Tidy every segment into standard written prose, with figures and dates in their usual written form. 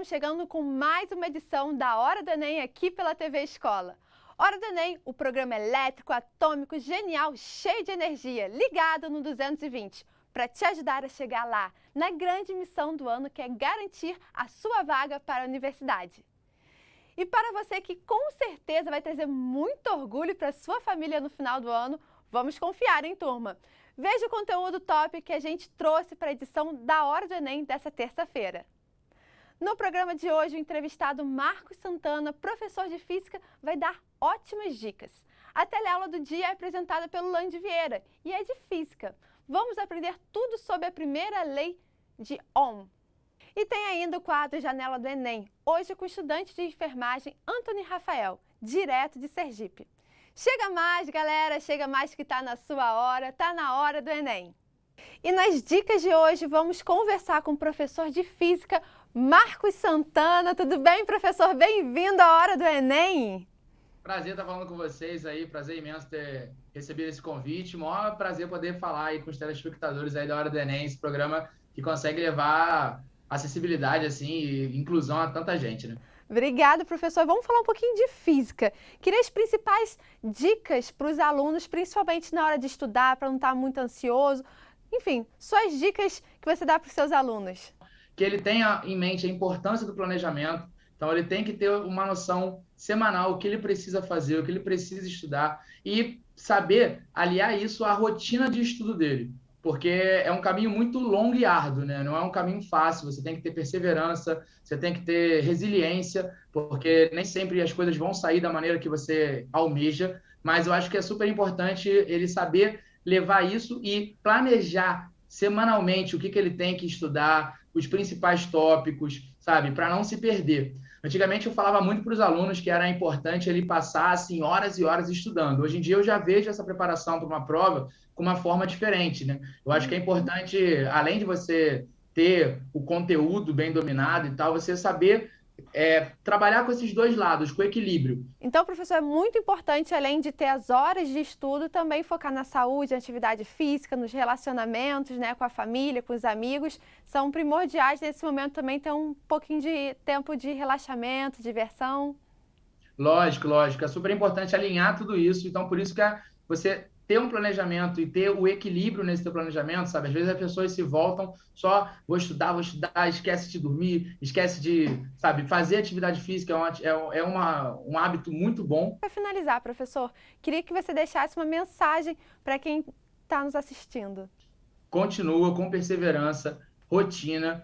chegando com mais uma edição da Hora do Enem aqui pela TV Escola. Hora do Enem, o programa elétrico, atômico, genial, cheio de energia, ligado no 220, para te ajudar a chegar lá, na grande missão do ano, que é garantir a sua vaga para a universidade. E para você que com certeza vai trazer muito orgulho para sua família no final do ano, vamos confiar, hein, turma? Veja o conteúdo top que a gente trouxe para a edição da Hora do Enem dessa terça-feira. No programa de hoje, o entrevistado Marcos Santana, professor de Física, vai dar ótimas dicas. A teleaula do dia é apresentada pelo Lande Vieira e é de Física. Vamos aprender tudo sobre a primeira lei de Ohm. E tem ainda o quadro Janela do Enem, hoje com o estudante de enfermagem Antony Rafael, direto de Sergipe. Chega mais, galera, chega mais que está na sua hora, está na hora do Enem. E nas dicas de hoje vamos conversar com o professor de Física, Marcos Santana. Tudo bem, professor? Bem-vindo à Hora do Enem. Prazer estar falando com vocês aí, prazer imenso ter recebido esse convite. Maior prazer poder falar aí com os telespectadores aí da Hora do Enem, esse programa que consegue levar acessibilidade assim, e inclusão a tanta gente, né? Obrigada, professor. Vamos falar um pouquinho de física. Queria as principais dicas para os alunos, principalmente na hora de estudar, para não estar muito ansioso. Enfim, suas dicas que você dá para os seus alunos. Que ele tenha em mente a importância do planejamento. Então, ele tem que ter uma noção semanal, o que ele precisa fazer, o que ele precisa estudar e saber aliar isso à rotina de estudo dele. Porque é um caminho muito longo e árduo, né? Não é um caminho fácil, você tem que ter perseverança, você tem que ter resiliência, porque nem sempre as coisas vão sair da maneira que você almeja, mas eu acho que é super importante ele saber levar isso e planejar semanalmente o que ele tem que estudar, os principais tópicos, sabe? Para não se perder. Antigamente eu falava muito para os alunos que era importante ele passar assim, horas e horas estudando. Hoje em dia eu já vejo essa preparação para uma prova com uma forma diferente, né? Eu acho que é importante, além de você ter o conteúdo bem dominado e tal, você saber trabalhar com esses dois lados, com equilíbrio. Então, professor, é muito importante, além de ter as horas de estudo, também focar na saúde, na atividade física, nos relacionamentos, né, com a família, com os amigos. São primordiais nesse momento também ter um pouquinho de tempo de relaxamento, diversão. Lógico, lógico. É super importante alinhar tudo isso. Então, por isso que você ter um planejamento e ter o equilíbrio nesse teu planejamento, sabe? Às vezes as pessoas se voltam só, vou estudar, esquece de dormir, esquece de, sabe, fazer atividade física um hábito muito bom. Para finalizar, professor, queria que você deixasse uma mensagem para quem está nos assistindo. Continua com perseverança, rotina,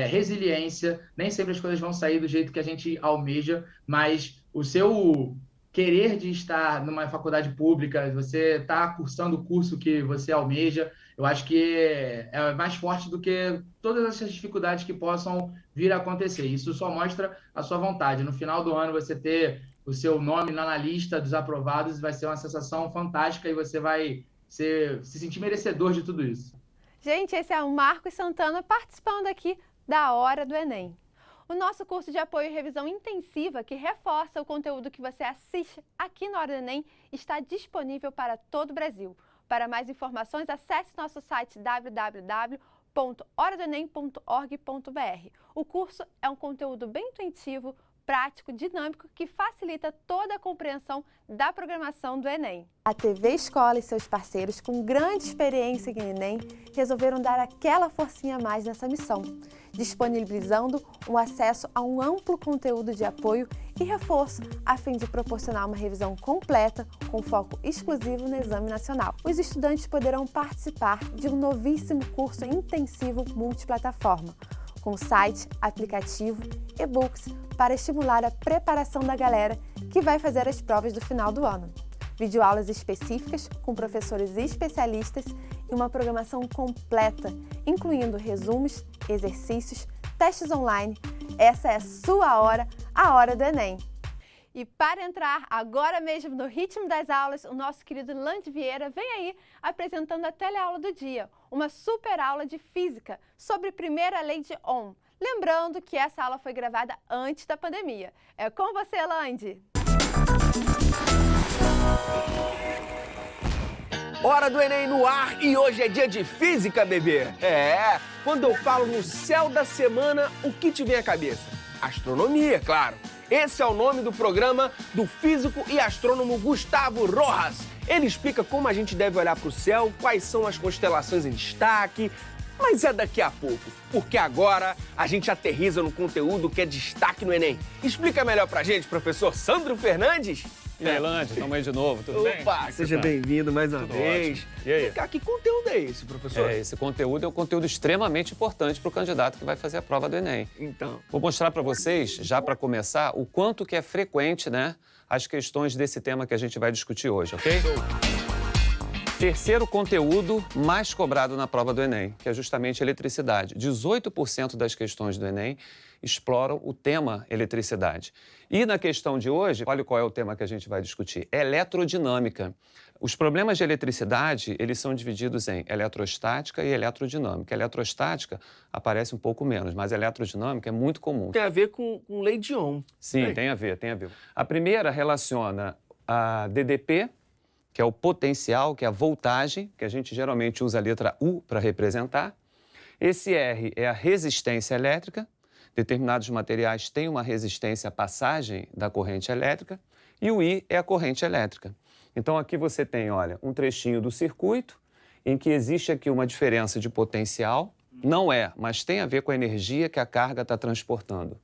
resiliência. Nem sempre as coisas vão sair do jeito que a gente almeja, mas o seu querer de estar numa faculdade pública, você está cursando o curso que você almeja, eu acho que é mais forte do que todas essas dificuldades que possam vir a acontecer. Isso só mostra a sua vontade. No final do ano, você ter o seu nome na lista dos aprovados vai ser uma sensação fantástica e você vai se sentir merecedor de tudo isso. Gente, esse é o Marcos Santana participando aqui da Hora do Enem. O nosso curso de apoio e revisão intensiva, que reforça o conteúdo que você assiste aqui na Hora do Enem, está disponível para todo o Brasil. Para mais informações, acesse nosso site www.horadoenem.org.br. O curso é um conteúdo bem intuitivo, prático, dinâmico, que facilita toda a compreensão da programação do Enem. A TV Escola e seus parceiros, com grande experiência em Enem, resolveram dar aquela forcinha a mais nessa missão, disponibilizando um acesso a um amplo conteúdo de apoio e reforço, a fim de proporcionar uma revisão completa com foco exclusivo no Exame Nacional. Os estudantes poderão participar de um novíssimo curso intensivo multiplataforma, com site, aplicativo, e-books, para estimular a preparação da galera que vai fazer as provas do final do ano. Videoaulas específicas com professores especialistas e uma programação completa, incluindo resumos, exercícios, testes online. Essa é a sua hora, a Hora do Enem. E para entrar agora mesmo no ritmo das aulas, o nosso querido Lande Vieira vem aí apresentando a teleaula do dia, uma super aula de física sobre a primeira lei de Ohm. Lembrando que essa aula foi gravada antes da pandemia. É com você, Lande! Hora do Enem no ar e hoje é dia de física, bebê! Quando eu falo no céu da semana, o que te vem à cabeça? astronomia, claro. Esse é o nome do programa do físico e astrônomo Gustavo Rojas. Ele explica como a gente deve olhar para o céu, quais são as constelações em destaque, mas é daqui a pouco, porque agora a gente aterriza no conteúdo que é destaque no Enem. Explica melhor pra gente, professor Sandro Fernandes. E aí, Lande, estamos aí de novo, tudo bem? Opa, seja bem-vindo mais uma vez. Ótimo. E aí? Vem cá, que conteúdo é esse, professor? Esse conteúdo é um conteúdo extremamente importante para o candidato que vai fazer a prova do Enem. Então, Vou mostrar para vocês, já para começar, o quanto que é frequente, né, as questões desse tema que a gente vai discutir hoje, ok? Terceiro conteúdo mais cobrado na prova do Enem, que é justamente eletricidade. 18% das questões do Enem exploram o tema eletricidade. E na questão de hoje, olha qual é o tema que a gente vai discutir, eletrodinâmica. Os problemas de eletricidade, eles são divididos em eletrostática e eletrodinâmica. A eletrostática aparece um pouco menos, mas a eletrodinâmica é muito comum. tem a ver com lei de Ohm. Sim, tem a ver. A primeira relaciona a DDP, que é o potencial, que é a voltagem, que a gente geralmente usa a letra U para representar. Esse R é a resistência elétrica. Determinados materiais têm uma resistência à passagem da corrente elétrica. E o I é a corrente elétrica. Então, aqui você tem, olha, um trechinho do circuito em que existe aqui uma diferença de potencial. Não é, mas tem a ver com a energia que a carga está transportando.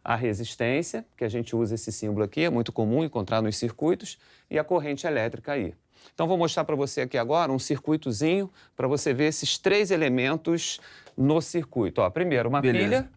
A resistência, que a gente usa esse símbolo aqui, é muito comum encontrar nos circuitos, e a corrente elétrica aí. Então, vou mostrar para você aqui agora um circuitozinho para você ver esses três elementos no circuito. Ó, primeiro, uma pilha.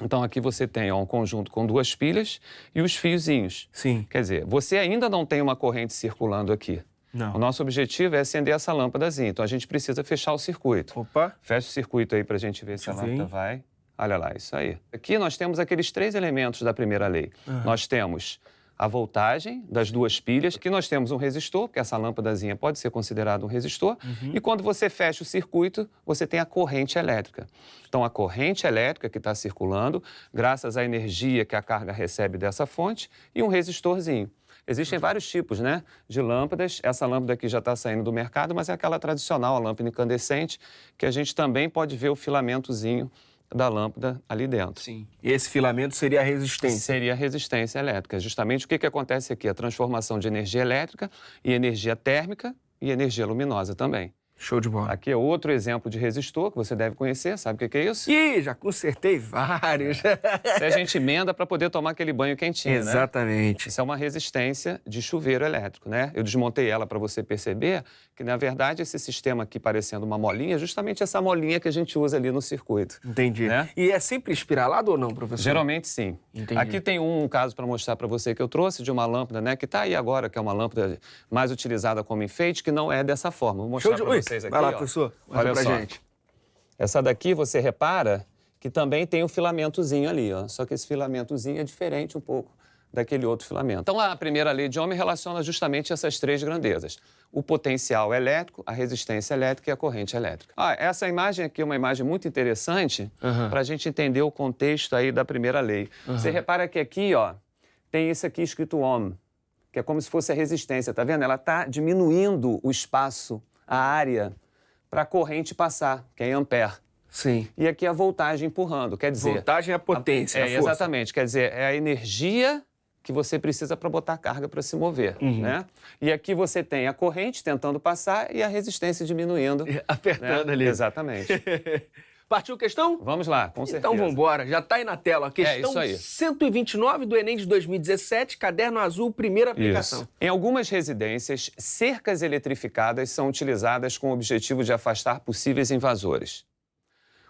Então, aqui você tem um conjunto com duas pilhas e os fiozinhos. Sim. Quer dizer, você ainda não tem uma corrente circulando aqui. Não. O nosso objetivo é acender essa lâmpadazinha, então a gente precisa fechar o circuito. Opa. Fecha o circuito aí para a gente ver se a Deixa eu ver, lâmpada vai. Olha lá, isso aí. Aqui nós temos aqueles três elementos da primeira lei. Nós temos a voltagem das duas pilhas. Aqui nós temos um resistor, porque essa lâmpadazinha pode ser considerado um resistor. E quando você fecha o circuito, você tem a corrente elétrica. Então, a corrente elétrica que está circulando, graças à energia que a carga recebe dessa fonte, e um resistorzinho. Existem vários tipos, né, de lâmpadas. Essa lâmpada aqui já está saindo do mercado, mas é aquela tradicional, a lâmpada incandescente, que a gente também pode ver o filamentozinho da lâmpada ali dentro. Sim. E esse filamento seria a resistência. Seria a resistência elétrica. Justamente o que acontece aqui? A transformação de energia elétrica e energia térmica e energia luminosa também. Show de bola. Aqui é outro exemplo de resistor que você deve conhecer. Sabe o que é isso? Ih, já consertei vários. Se a gente emenda para poder tomar aquele banho quentinho, né? Exatamente. Isso é uma resistência de chuveiro elétrico, né? Eu desmontei ela para você perceber que, na verdade, esse sistema aqui parecendo uma molinha é justamente essa molinha que a gente usa ali no circuito. Entendi. Né? E é sempre espiralado ou não, professor? Geralmente, sim. Entendi. Aqui tem um caso para mostrar para você que eu trouxe de uma lâmpada, né? Que está aí agora, que é uma lâmpada mais utilizada como enfeite, que não é dessa forma. Vou mostrar para vocês aqui. Vai lá, ó. professor. Olha pra só. gente. Essa daqui, você repara que também tem um filamentozinho ali, ó. Só que esse filamentozinho é diferente um pouco daquele outro filamento. Então, a primeira lei de Ohm relaciona justamente essas três grandezas. O potencial elétrico, a resistência elétrica e a corrente elétrica. Essa imagem aqui é uma imagem muito interessante para a gente entender o contexto aí da primeira lei. Você repara que aqui, ó, tem isso aqui escrito Ohm, que é como se fosse a resistência, tá vendo? Ela está diminuindo o espaço, a área, para a corrente passar, que é em ampere. Sim. E aqui a voltagem empurrando, quer dizer... Voltagem é a potência, a força. Exatamente, quer dizer, é a energia que você precisa para botar carga para se mover, né? E aqui você tem a corrente tentando passar e a resistência diminuindo. Apertando, né? ali. Exatamente. Partiu questão? Vamos lá, com certeza. Então vamos embora, já está aí na tela. A questão isso aí. 129 do Enem de 2017, caderno azul, primeira aplicação. Isso. Em algumas residências, cercas eletrificadas são utilizadas com o objetivo de afastar possíveis invasores.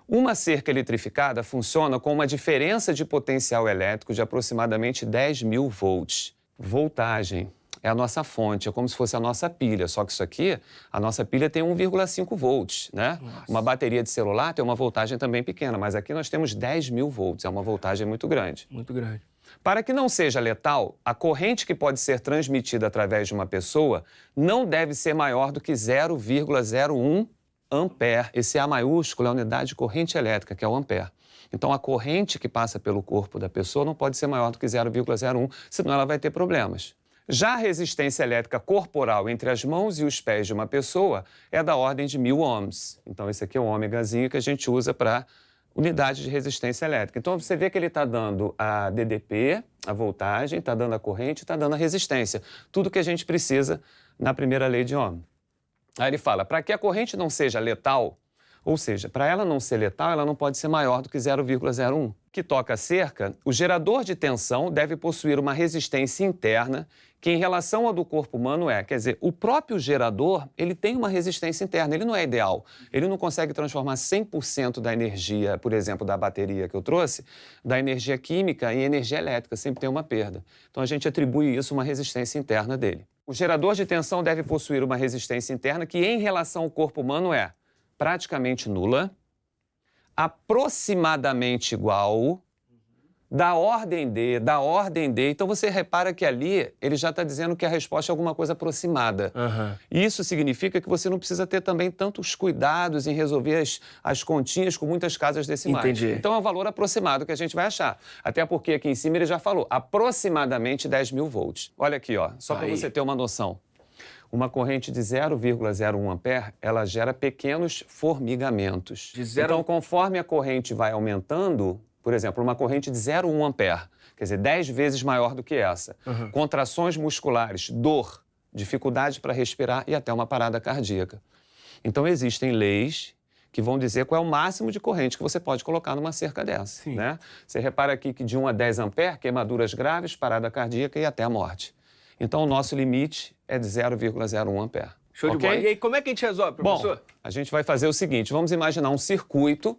Uma cerca eletrificada funciona com uma diferença de potencial elétrico de aproximadamente 10.000 volts. Voltagem é a nossa fonte, é como se fosse a nossa pilha, só que isso aqui, a nossa pilha tem 1,5 volts, né? Nossa. Uma bateria de celular tem uma voltagem também pequena, mas aqui nós temos 10.000 volts, é uma voltagem muito grande. Muito grande. Para que não seja letal, a corrente que pode ser transmitida através de uma pessoa não deve ser maior do que 0,01 ampere. Esse A maiúsculo é a unidade de corrente elétrica, que é o ampere. Então, a corrente que passa pelo corpo da pessoa não pode ser maior do que 0,01, senão ela vai ter problemas. Já a resistência elétrica corporal entre as mãos e os pés de uma pessoa é da ordem de 1.000 ohms. Então, esse aqui é o ômegazinho que a gente usa para unidade de resistência elétrica. Então, você vê que ele está dando a DDP, a voltagem, está dando a corrente, está dando a resistência. Tudo que a gente precisa na primeira lei de Ohm. Aí ele fala, para que a corrente não seja letal, ou seja, para ela não ser letal, ela não pode ser maior do que 0,01. Que toca a cerca, o gerador de tensão deve possuir uma resistência interna que em relação ao do corpo humano quer dizer, o próprio gerador, ele tem uma resistência interna, ele não é ideal. Ele não consegue transformar 100% da energia, por exemplo, da bateria que eu trouxe, da energia química em energia elétrica, sempre tem uma perda. Então a gente atribui isso a uma resistência interna dele. O gerador de tensão deve possuir uma resistência interna que em relação ao corpo humano é praticamente nula, aproximadamente igual, da ordem D. Então você repara que ali ele já está dizendo que a resposta é alguma coisa aproximada. Isso significa que você não precisa ter também tantos cuidados em resolver as continhas com muitas casas decimais. Entendi. Então é um valor aproximado que a gente vai achar. Até porque aqui em cima ele já falou aproximadamente 10.000 volts. Olha aqui, ó, só para você ter uma noção. Uma corrente de 0,01 ampere, ela gera pequenos formigamentos. Então, conforme a corrente vai aumentando, por exemplo, uma corrente de 0,1 ampere, quer dizer, 10 vezes maior do que essa, contrações musculares, dor, dificuldade para respirar e até uma parada cardíaca. Então, existem leis que vão dizer qual é o máximo de corrente que você pode colocar numa cerca dessa. Né? Você repara aqui que de 1 a 10 ampere, queimaduras graves, parada cardíaca e até a morte. Então, o nosso limite é de 0,01 ampere. Show de bola. E aí, como é que a gente resolve, professor? Bom, a gente vai fazer o seguinte, vamos imaginar um circuito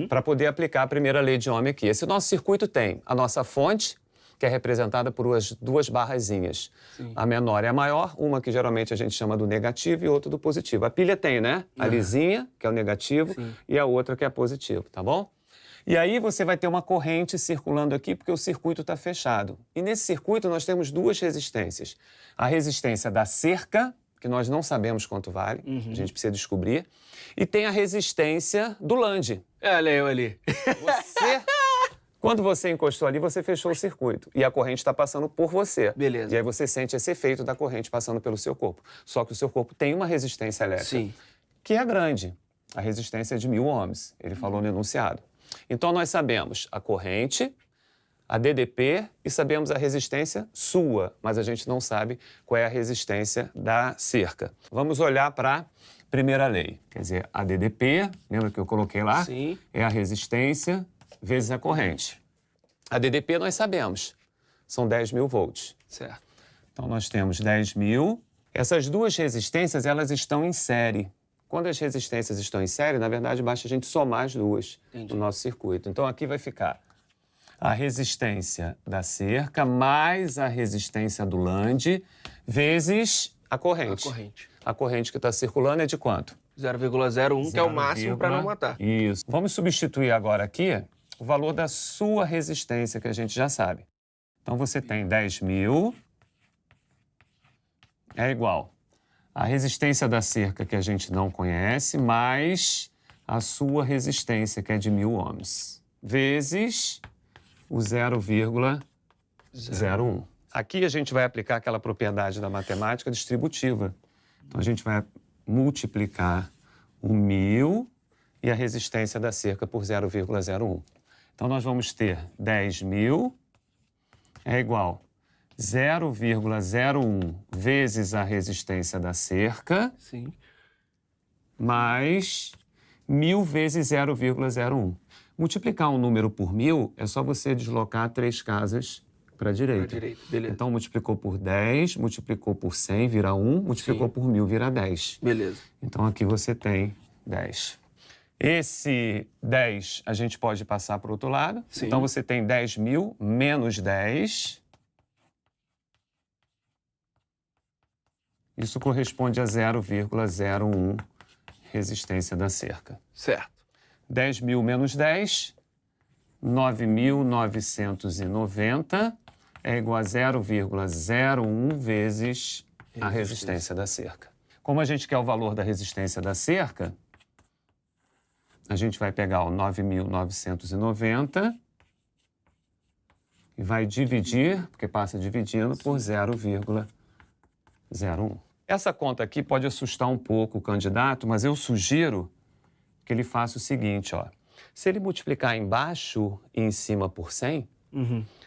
para poder aplicar a primeira lei de Ohm aqui. Esse nosso circuito tem a nossa fonte, que é representada por duas barrazinhas. A menor é a maior, uma que geralmente a gente chama do negativo e outra do positivo. A pilha tem, né? A lisinha, que é o negativo, e a outra que é positivo, tá bom? E aí você vai ter uma corrente circulando aqui porque o circuito está fechado. E nesse circuito nós temos duas resistências. A resistência da cerca, que nós não sabemos quanto vale, a gente precisa descobrir. E tem a resistência do lande. Olha eu ali. Quando você encostou ali, você fechou o circuito. E a corrente está passando por você. Beleza. E aí você sente esse efeito da corrente passando pelo seu corpo. Só que o seu corpo tem uma resistência elétrica, que é grande. A resistência é de 1.000 ohms. Ele falou no enunciado. Então, nós sabemos a corrente, a DDP e sabemos a resistência sua, mas a gente não sabe qual é a resistência da cerca. Vamos olhar para a primeira lei. Quer dizer, a DDP, lembra que eu coloquei lá? É a resistência vezes a corrente. A DDP nós sabemos, são 10.000 volts. Certo. Então, nós temos 10.000. Essas duas resistências, elas estão em série. Quando as resistências estão em série, na verdade, basta a gente somar as duas no nosso circuito. Então, aqui vai ficar a resistência da cerca mais a resistência do lande vezes a corrente. A corrente que está circulando é de quanto? 0,01, que é o máximo para não matar. Isso. Vamos substituir agora aqui o valor da sua resistência, que a gente já sabe. Então, você tem 10.000 é igual a resistência da cerca, que a gente não conhece, mais a sua resistência, que é de 1.000 ohms, vezes o 0,01. Aqui a gente vai aplicar aquela propriedade da matemática distributiva. Então, a gente vai multiplicar o 1.000 e a resistência da cerca por 0,01. Então, nós vamos ter 10.000 é igual 0,01 vezes a resistência da cerca, mais 1.000 vezes 0,01. Multiplicar um número por 1.000 é só você deslocar 3 casas para a direita. Beleza. Então, multiplicou por 10, multiplicou por 100, vira 1, multiplicou por 1.000, vira 10. Beleza. Então, aqui você tem 10. Esse 10 a gente pode passar para o outro lado. Então, você tem 10.000 menos 10. Isso corresponde a 0,01 resistência da cerca. Certo. 10.000 menos 10, 9.990 é igual a 0,01 vezes a resistência da cerca. Como a gente quer o valor da resistência da cerca, a gente vai pegar o 9.990 e vai dividir, porque passa dividindo, por 0,01. Essa conta aqui pode assustar um pouco o candidato, mas eu sugiro que ele faça o seguinte, ó. Se ele multiplicar embaixo e em cima por 100,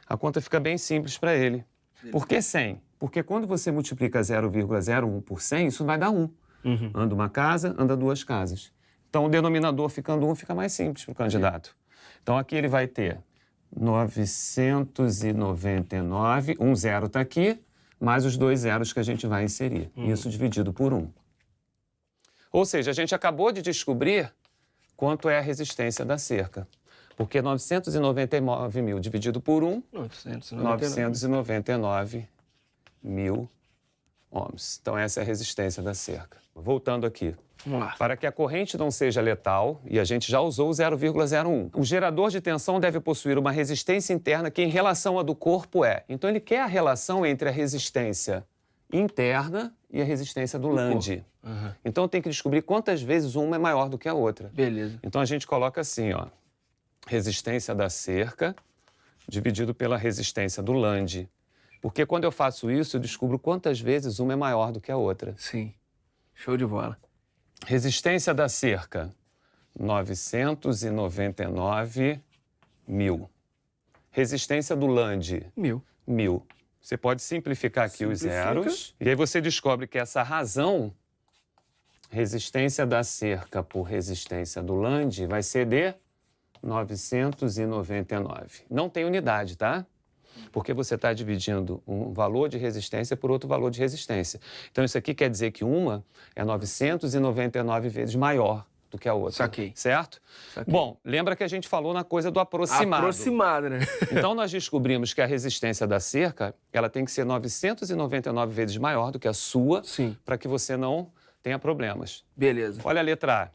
a conta fica bem simples para ele. Por que 100? Porque quando você multiplica 0,01 por 100, isso vai dar 1. Anda uma casa, anda duas casas. Então, o denominador ficando 1 fica mais simples para o candidato. Então, aqui ele vai ter 999, um zero está aqui, mais os 2 zeros que a gente vai inserir. Isso dividido por 1. Ou seja, a gente acabou de descobrir quanto é a resistência da cerca. Porque 999 mil dividido por 1, 999 mil ohms. Então, essa é a resistência da cerca. Voltando aqui. Vamos lá. Para que a corrente não seja letal, e a gente já usou o 0,01, o gerador de tensão deve possuir uma resistência interna que, em relação à do corpo, é. Então, ele quer a relação entre a resistência interna e a resistência do Lande. Então, tem que descobrir quantas vezes uma é maior do que a outra. Beleza. Então, a gente coloca assim, ó. Resistência da cerca dividido pela resistência do Lande. Porque quando eu faço isso, eu descubro quantas vezes uma é maior do que a outra. Sim. Show de bola. Resistência da cerca, 999 mil. Resistência do Lande, 1000. Você pode simplificar aqui os zeros. E aí você descobre que essa razão, resistência da cerca por resistência do Lande, vai ser de 999. Não tem unidade, tá? Porque você está dividindo um valor de resistência por outro valor de resistência. Então, isso aqui quer dizer que uma é 999 vezes maior do que a outra. Saquei. Certo? Saquei. Bom, lembra que a gente falou na coisa do aproximado. Aproximado, né? Então, nós descobrimos que a resistência da cerca, ela tem que ser 999 vezes maior do que a sua, para que você não tenha problemas. Beleza. Olha a letra A.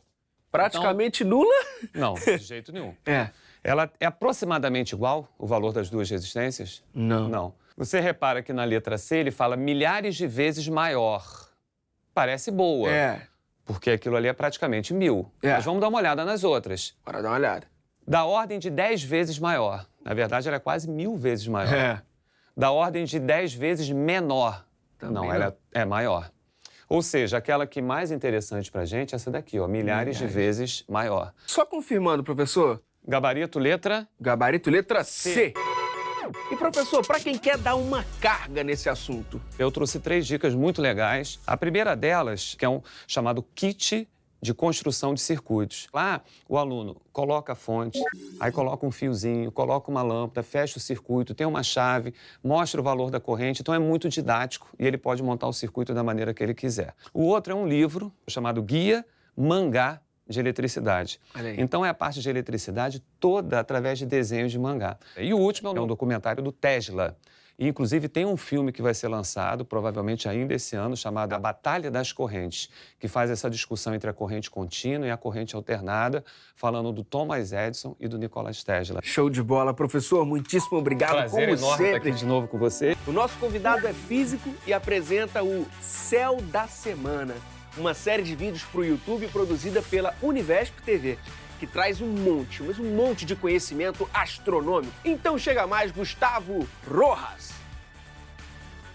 Praticamente nula? Não, de jeito nenhum. É. Ela é aproximadamente igual, o valor das duas resistências? Não. Não. Você repara que na letra C ele fala milhares de vezes maior. Parece boa. É. Porque aquilo ali é praticamente 1000. É. Mas vamos dar uma olhada nas outras. Bora dar uma olhada. Da ordem de 10 vezes maior. Na verdade, ela é quase 1000 vezes maior. É. Da ordem de 10 vezes menor. Também não, ela é maior. Ou seja, aquela que mais interessante pra gente é essa daqui, ó, milhares de vezes maior. Só confirmando, professor. Gabarito, letra? Gabarito, letra C. E, professor, para quem quer dar uma carga nesse assunto? Eu trouxe 3 dicas muito legais. A primeira delas, que é um chamado kit de construção de circuitos. Lá, o aluno coloca a fonte, aí coloca um fiozinho, coloca uma lâmpada, fecha o circuito, tem uma chave, mostra o valor da corrente. Então, é muito didático e ele pode montar o circuito da maneira que ele quiser. O outro é um livro chamado Guia Mangá de Eletricidade. Então, é a parte de eletricidade toda através de desenhos de mangá. E o último é um documentário do Tesla. E, inclusive, tem um filme que vai ser lançado, provavelmente ainda esse ano, chamado A Batalha das Correntes, que faz essa discussão entre a corrente contínua e a corrente alternada, falando do Thomas Edison e do Nikola Tesla. Show de bola, professor. Muitíssimo obrigado. Prazer enorme estar aqui de novo com você. O nosso convidado é físico e apresenta o Céu da Semana, uma série de vídeos para o YouTube produzida pela Univesp TV, que traz um monte de conhecimento astronômico. Então chega mais, Gustavo Rojas.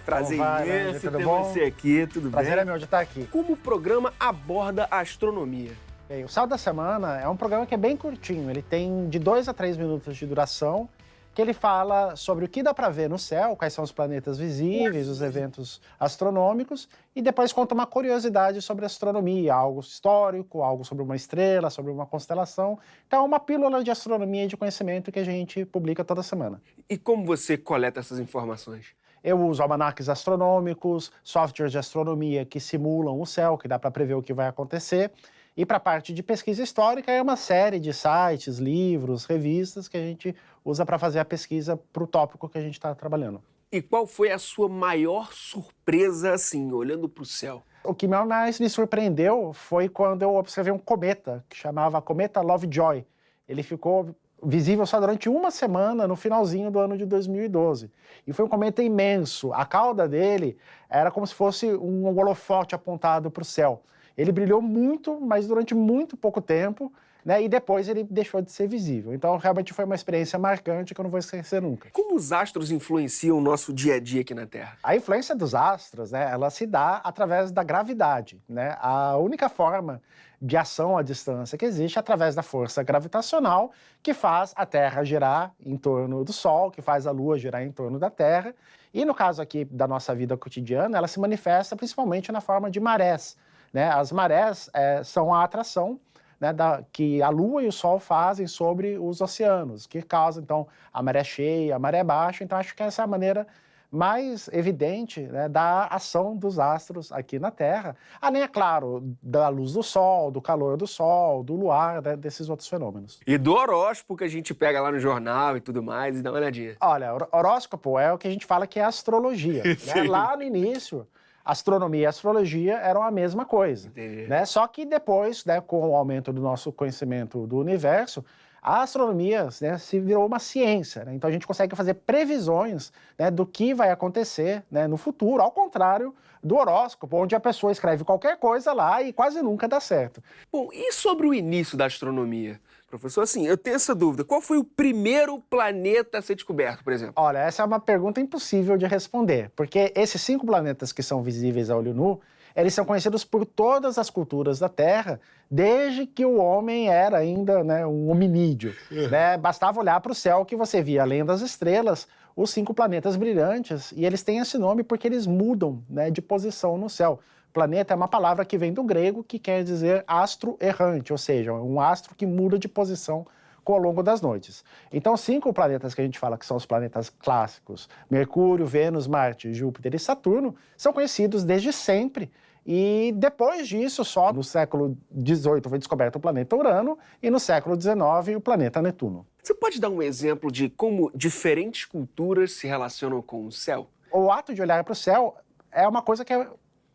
Prazer imenso ter você aqui, tudo bem? Prazer é meu de estar aqui. Como o programa aborda a astronomia? Bem, o Céu da Semana é um programa que é bem curtinho, ele tem de 2 a 3 minutos de duração, que ele fala sobre o que dá para ver no céu, quais são os planetas visíveis, os eventos astronômicos, e depois conta uma curiosidade sobre astronomia, algo histórico, algo sobre uma estrela, sobre uma constelação. Então é uma pílula de astronomia e de conhecimento que a gente publica toda semana. E como você coleta essas informações? Eu uso almanaques astronômicos, softwares de astronomia que simulam o céu, que dá para prever o que vai acontecer. E para a parte de pesquisa histórica, é uma série de sites, livros, revistas que a gente usa para fazer a pesquisa para o tópico que a gente está trabalhando. E qual foi a sua maior surpresa, assim, olhando para o céu? O que mais me surpreendeu foi quando eu observei um cometa, que chamava Cometa Lovejoy. Ele ficou visível só durante uma semana, no finalzinho do ano de 2012. E foi um cometa imenso. A cauda dele era como se fosse um holofote apontado para o céu. Ele brilhou muito, mas durante muito pouco tempo. né? E depois ele deixou de ser visível. Então, realmente foi uma experiência marcante que eu não vou esquecer nunca. Como os astros influenciam o nosso dia a dia aqui na Terra? A influência dos astros, né, ela se dá através da gravidade, né? A única forma de ação à distância que existe é através da força gravitacional que faz a Terra girar em torno do Sol, que faz a Lua girar em torno da Terra. E no caso aqui da nossa vida cotidiana, ela se manifesta principalmente na forma de marés, né? As marés são a atração, né, que a Lua e o Sol fazem sobre os oceanos, que causa, então, a maré cheia, a maré baixa. Então, acho que essa é a maneira mais evidente, né, da ação dos astros aqui na Terra, além, é claro, da luz do Sol, do calor do Sol, do luar, né, desses outros fenômenos. E do horóscopo que a gente pega lá no jornal e tudo mais, e dá uma olhadinha. Olha, horóscopo é o que a gente fala que é astrologia. Né? Lá no início, astronomia e astrologia eram a mesma coisa. Entendi. Né? Só que depois, né, com o aumento do nosso conhecimento do universo, a astronomia, né, se virou uma ciência. Né? Então a gente consegue fazer previsões, né, do que vai acontecer, né, no futuro, ao contrário do horóscopo, onde a pessoa escreve qualquer coisa lá e quase nunca dá certo. Bom, e sobre o início da astronomia? Professor, assim, eu tenho essa dúvida. Qual foi o primeiro planeta a ser descoberto, por exemplo? Olha, essa é uma pergunta impossível de responder, porque esses 5 planetas que são visíveis a olho nu, eles são conhecidos por todas as culturas da Terra, desde que o homem era ainda, né, um hominídeo. Né? Bastava olhar para o céu que você via, além das estrelas, os 5 planetas brilhantes, e eles têm esse nome porque eles mudam, né, de posição no céu. Planeta é uma palavra que vem do grego, que quer dizer astro errante, ou seja, um astro que muda de posição ao longo das noites. Então, 5 planetas que a gente fala que são os planetas clássicos, Mercúrio, Vênus, Marte, Júpiter e Saturno, são conhecidos desde sempre. E depois disso, só no século XVIII foi descoberto o planeta Urano e no século XIX o planeta Netuno. Você pode dar um exemplo de como diferentes culturas se relacionam com o céu? O ato de olhar para o céu é uma coisa que é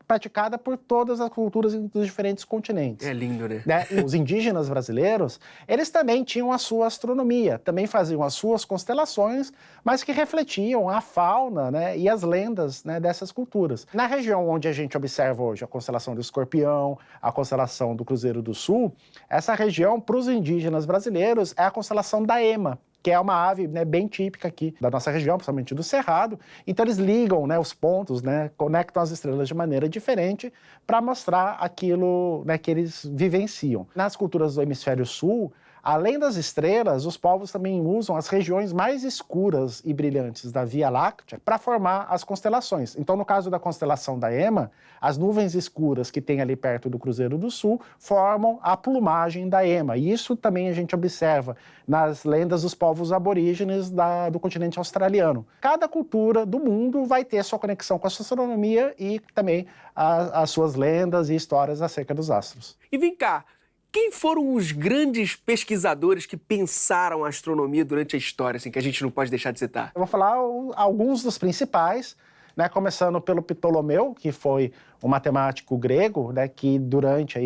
praticada por todas as culturas dos diferentes continentes. É lindo, né? Os indígenas brasileiros, eles também tinham a sua astronomia, também faziam as suas constelações, mas que refletiam a fauna, né, e as lendas, né, dessas culturas. Na região onde a gente observa hoje a constelação do Escorpião, a constelação do Cruzeiro do Sul, essa região, para os indígenas brasileiros, é a constelação da Ema, que é uma ave, né, bem típica aqui da nossa região, principalmente do Cerrado. Então eles ligam, né, os pontos, né, conectam as estrelas de maneira diferente para mostrar aquilo, né, que eles vivenciam. Nas culturas do hemisfério sul, além das estrelas, os povos também usam as regiões mais escuras e brilhantes da Via Láctea para formar as constelações. Então, no caso da constelação da Ema, as nuvens escuras que tem ali perto do Cruzeiro do Sul formam a plumagem da Ema. E isso também a gente observa nas lendas dos povos aborígenes do continente australiano. Cada cultura do mundo vai ter sua conexão com a sua astronomia e também as suas lendas e histórias acerca dos astros. E vem cá, quem foram os grandes pesquisadores que pensaram a astronomia durante a história, assim, que a gente não pode deixar de citar? Eu vou falar alguns dos principais, né, começando pelo Ptolomeu, que foi um matemático grego, né, que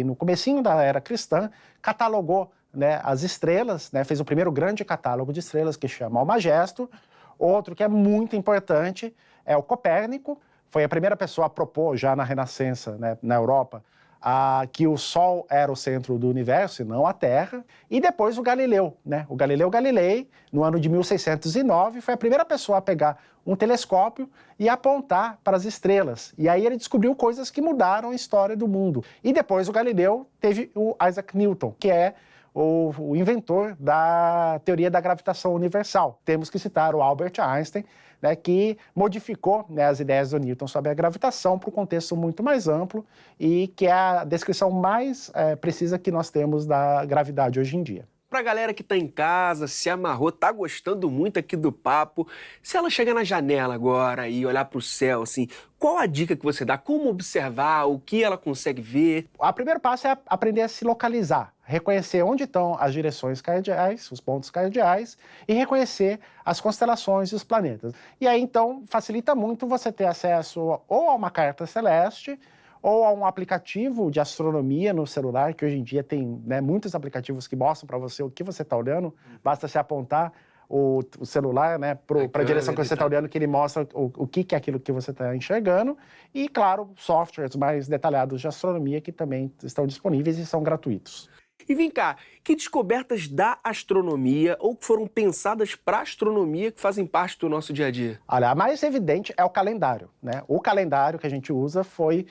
no comecinho da era cristã, catalogou, né, as estrelas, né, fez o primeiro grande catálogo de estrelas, que chama Almagesto. Outro que é muito importante é o Copérnico, foi a primeira pessoa a propor, já na Renascença, né, na Europa, que o Sol era o centro do universo e não a Terra. E depois o Galileu, né? O Galileu Galilei, no ano de 1609, foi a primeira pessoa a pegar um telescópio e apontar para as estrelas. E aí ele descobriu coisas que mudaram a história do mundo. E depois o Galileu teve o Isaac Newton, que é o inventor da teoria da gravitação universal. Temos que citar o Albert Einstein, né, que modificou, né, as ideias do Newton sobre a gravitação para um contexto muito mais amplo e que é a descrição mais precisa que nós temos da gravidade hoje em dia. Pra galera que tá em casa, se amarrou, tá gostando muito aqui do papo, se ela chegar na janela agora e olhar pro céu, assim, qual a dica que você dá? Como observar? O que ela consegue ver? O primeiro passo é aprender a se localizar, reconhecer onde estão as direções cardeais, os pontos cardeais, e reconhecer as constelações e os planetas. E aí, então, facilita muito você ter acesso ou a uma carta celeste, ou a um aplicativo de astronomia no celular, que hoje em dia tem, né, muitos aplicativos que mostram para você o que você está olhando, basta se apontar o celular, né, para a direção que você está olhando, que ele mostra o que é aquilo que você está enxergando, e, claro, softwares mais detalhados de astronomia que também estão disponíveis e são gratuitos. E vem cá, que descobertas da astronomia ou que foram pensadas para a astronomia que fazem parte do nosso dia a dia? Olha, a mais evidente é o calendário, né? O calendário que a gente usa foi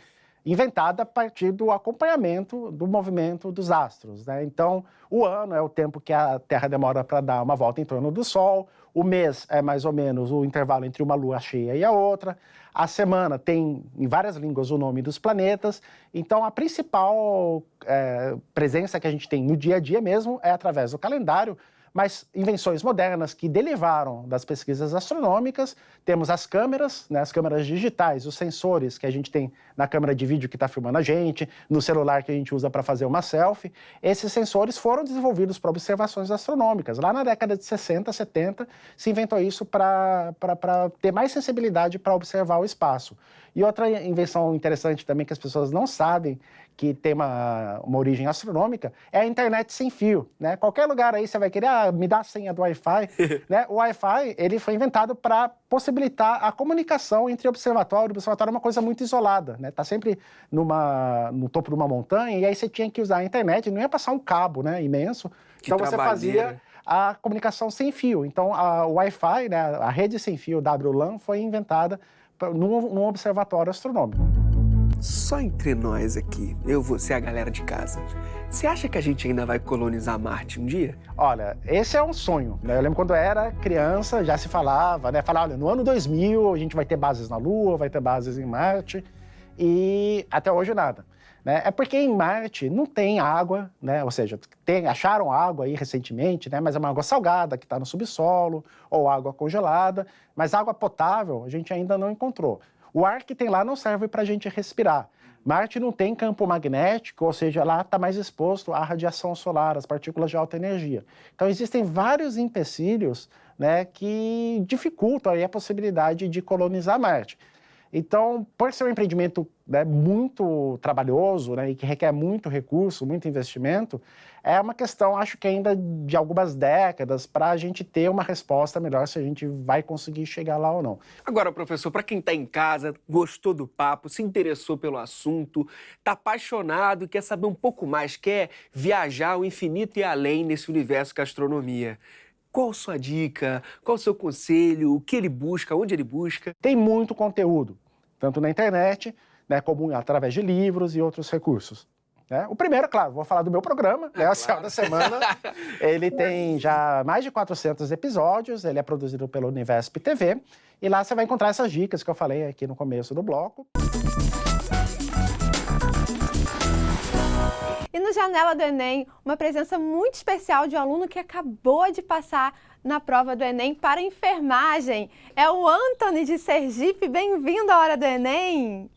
inventado a partir do acompanhamento do movimento dos astros, né? Então, o ano é o tempo que a Terra demora para dar uma volta em torno do Sol, o mês é mais ou menos o intervalo entre uma lua cheia e a outra, a semana tem, em várias línguas, o nome dos planetas. Então, a principal presença que a gente tem no dia a dia mesmo é através do calendário, mas invenções modernas que derivaram das pesquisas astronômicas, temos as câmeras, né, as câmeras digitais, os sensores que a gente tem na câmera de vídeo que está filmando a gente, no celular que a gente usa para fazer uma selfie. Esses sensores foram desenvolvidos para observações astronômicas. Lá na década de 60, 70, se inventou isso para ter mais sensibilidade para observar o espaço. E outra invenção interessante também que as pessoas não sabem, que tem uma origem astronômica, é a internet sem fio, né? Qualquer lugar aí você vai querer, me dá a senha do Wi-Fi, né? O Wi-Fi, ele foi inventado para possibilitar a comunicação entre observatório. O observatório é uma coisa muito isolada, né? Tá sempre no topo de uma montanha, e aí você tinha que usar a internet, não ia passar um cabo, né, imenso. Então você fazia a comunicação sem fio. Então o Wi-Fi, né, a rede sem fio WLAN, foi inventada num observatório astronômico. Só entre nós aqui, eu, você e a galera de casa, você acha que a gente ainda vai colonizar Marte um dia? Olha, esse é um sonho, né? Eu lembro quando eu era criança, já se falava, né? Falava, olha, no ano 2000 a gente vai ter bases na Lua, vai ter bases em Marte, e até hoje nada. Né? É porque em Marte não tem água, né? Ou seja, acharam água aí recentemente, né? Mas é uma água salgada que está no subsolo, ou água congelada, mas água potável a gente ainda não encontrou. O ar que tem lá não serve para a gente respirar. Marte não tem campo magnético, ou seja, lá está mais exposto à radiação solar, às partículas de alta energia. Então existem vários empecilhos, né, que dificultam aí a possibilidade de colonizar Marte. Então, por ser um empreendimento, né, muito trabalhoso, né, e que requer muito recurso, muito investimento, é uma questão, acho que ainda de algumas décadas, para a gente ter uma resposta melhor se a gente vai conseguir chegar lá ou não. Agora, professor, para quem está em casa, gostou do papo, se interessou pelo assunto, está apaixonado, quer saber um pouco mais, quer viajar ao infinito e além nesse universo que é a astronomia, qual a sua dica? Qual o seu conselho? O que ele busca? Onde ele busca? Tem muito conteúdo, tanto na internet, né, como através de livros e outros recursos. Né? O primeiro, claro, vou falar do meu programa, né, o Céu da Semana. Ele tem já mais de 400 episódios, ele é produzido pelo Univesp TV, e lá você vai encontrar essas dicas que eu falei aqui no começo do bloco. E no Janela do Enem, uma presença muito especial de um aluno que acabou de passar na prova do Enem para enfermagem. É o Anthony de Sergipe. Bem-vindo à Hora do Enem!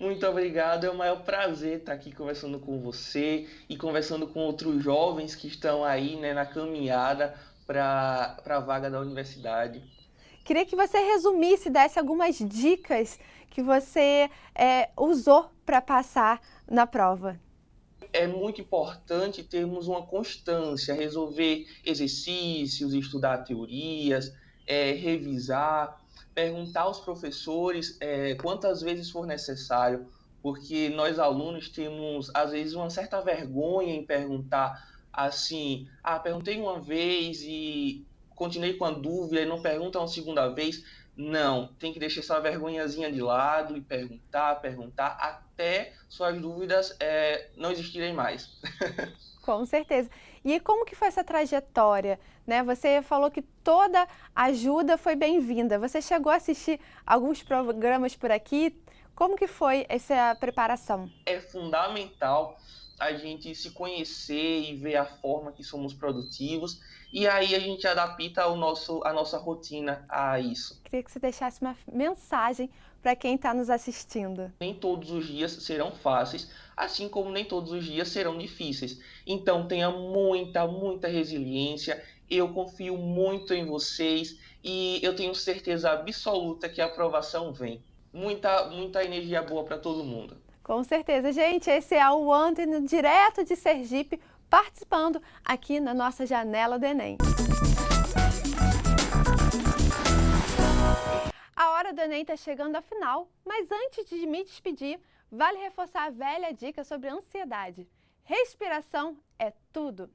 Muito obrigado, é o maior prazer estar aqui conversando com você e conversando com outros jovens que estão aí, né, na caminhada para a vaga da universidade. Queria que você resumisse, desse algumas dicas que você usou para passar na prova. É muito importante termos uma constância, resolver exercícios, estudar teorias, revisar, perguntar aos professores quantas vezes for necessário, porque nós alunos temos, às vezes, uma certa vergonha em perguntar assim, perguntei uma vez e continuei com a dúvida e não pergunta uma segunda vez. Não, tem que deixar essa vergonhazinha de lado e perguntar até suas dúvidas não existirem mais. Com certeza. E como que foi essa trajetória? Né? Você falou que toda ajuda foi bem-vinda. Você chegou a assistir alguns programas por aqui. Como que foi essa preparação? É fundamental a gente se conhecer e ver a forma que somos produtivos, e aí a gente adapta a nossa rotina a isso. Queria que você deixasse uma mensagem para quem está nos assistindo. Nem todos os dias serão fáceis, assim como nem todos os dias serão difíceis. Então tenha muita resiliência, eu confio muito em vocês e eu tenho certeza absoluta que a aprovação vem. Muita energia boa para todo mundo. Com certeza, gente. Esse é o Anthony, direto de Sergipe, participando aqui na nossa Janela do Enem. A Hora do Enem está chegando ao final, mas antes de me despedir, vale reforçar a velha dica sobre ansiedade. respiração é tudo.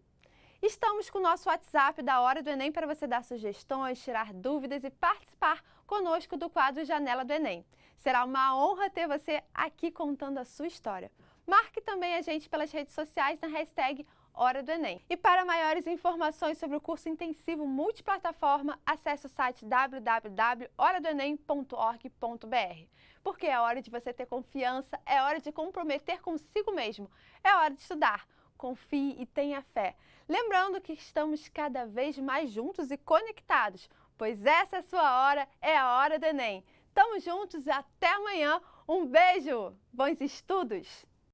Estamos com o nosso WhatsApp da Hora do Enem para você dar sugestões, tirar dúvidas e participar conosco do quadro Janela do Enem. Será uma honra ter você aqui contando a sua história. Marque também a gente pelas redes sociais na hashtag Hora do Enem. E para maiores informações sobre o curso intensivo multiplataforma, acesse o site www.horadoenem.org.br. Porque é hora de você ter confiança, é hora de comprometer consigo mesmo, é hora de estudar. Confie e tenha fé. Lembrando que estamos cada vez mais juntos e conectados, pois essa é a sua hora, é a Hora do Enem. Tamo juntos e até amanhã. Um beijo! Bons estudos!